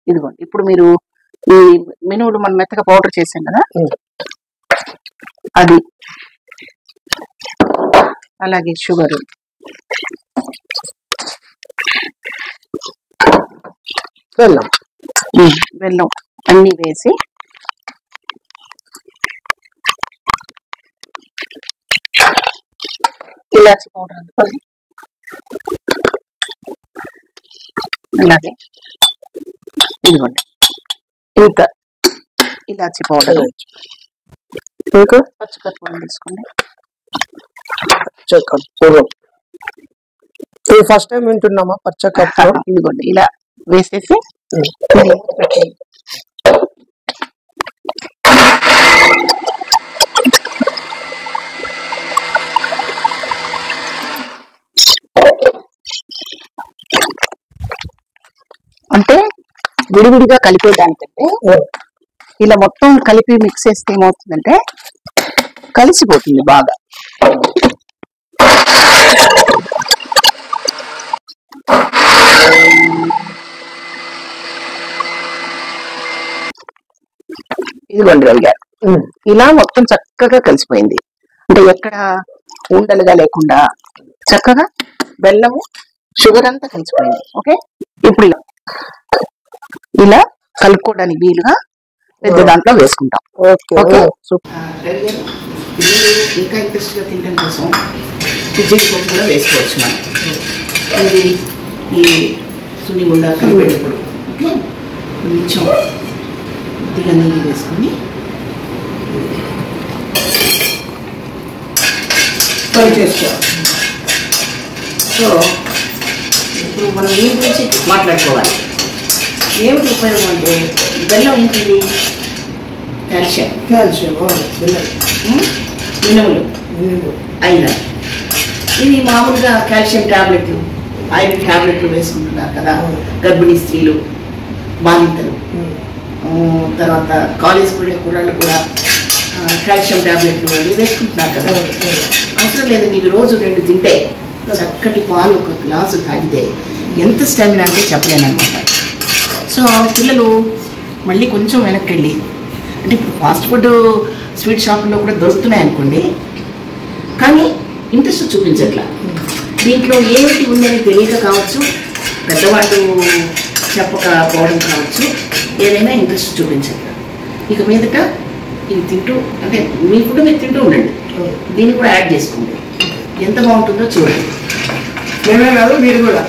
ఇదిగోండి. ఇప్పుడు మీరు ఈ మినువులు మనం మెత్తగా పౌడర్ చేసాం కదా, అది అలాగే షుగరు, బెల్లం అన్ని వేసి ఇలాచి పౌడర్ అనుకోండి, అలాగే ఇదిగోండి ఇంత ఇలాచి పౌడర్, ఇంకా పచ్చికర్పూరం తీసుకోండి. పచ్చకర్పూరం ఫస్ట్ టైం వింటున్నామా? పచ్చకర్పూరం ఇదిగోండి ఇలా వేసేసి అంటే విడివిడిగా కలిపేదానికంటే ఇలా మొత్తం కలిపి మిక్స్ చేస్తే ఏమవుతుందంటే కలిసిపోతుంది బాగా. ఇదిగోండి రవి గారు, ఇలా మొత్తం చక్కగా కలిసిపోయింది. అంటే ఎక్కడ ఉండలుగా లేకుండా చక్కగా బెల్లము షుగర్ అంతా కలిసిపోయింది. ఓకే, ఇప్పుడు ఇలా కలుపుకోవడానికి వీలుగా పెద్ద దాంట్లో వేసుకుంటాం. ఓకే, ఇంకా ఇంట్రెస్ట్గా తినడం కోసం జీడిపప్పు కూడా వేసుకోవచ్చు మనం. ఇది ఈ సున్ని గుండా కలిపేటప్పుడు కొంచెం కొద్దిగా నెయ్యి వేసుకొని ఫ్రై చేసుకోవాలి. సో ఇప్పుడు మనం ఏం గురించి మాట్లాడుకోవాలి. ఏమిటి ఉపయోగం అంటే బెల్లం ఉంటుంది, కాల్షియం, మినుములు, ఐరన్. ఇది మామూలుగా కాల్షియం టాబ్లెట్లు, ఐరన్ టాబ్లెట్లు వేసుకుంటున్నారు కదా గర్భిణీ స్త్రీలు, బాలింతలు, తర్వాత కాలేజ్ కుర్రాళ్ళు కూడా కాల్షియం టాబ్లెట్లు వేసుకుంటున్నారు కదా. అవసరం లేదు, మీకు రోజు 2 తింటే చక్కటి పాలు 1 గ్లాసు తాగితే ఎంత స్టామినా అంటే చెప్పలేను అనమాట. సో పిల్లలు మళ్ళీ కొంచెం వెనక్కి వెళ్ళి, అంటే ఇప్పుడు ఫాస్ట్ ఫుడ్ స్వీట్ షాపుల్లో కూడా దొరుకుతున్నాయి అనుకోండి, కానీ ఇంట్రెస్ట్ చూపించట్లా. దీంట్లో ఏమిటి ఉందని తెలియక కావచ్చు, పెద్దవాళ్ళు చెప్పకపోవడం కావచ్చు, ఏదైనా ఇంట్రెస్ట్ చూపించట్లా. ఇక మీదట ఇది తింటూ, అంటే మీ ఫుడ్ మీరు తింటూ ఉండండి, దీన్ని కూడా యాడ్ చేసుకోండి, ఎంత బాగుంటుందో చూడండి. మేమే కాదు మీరు కూడా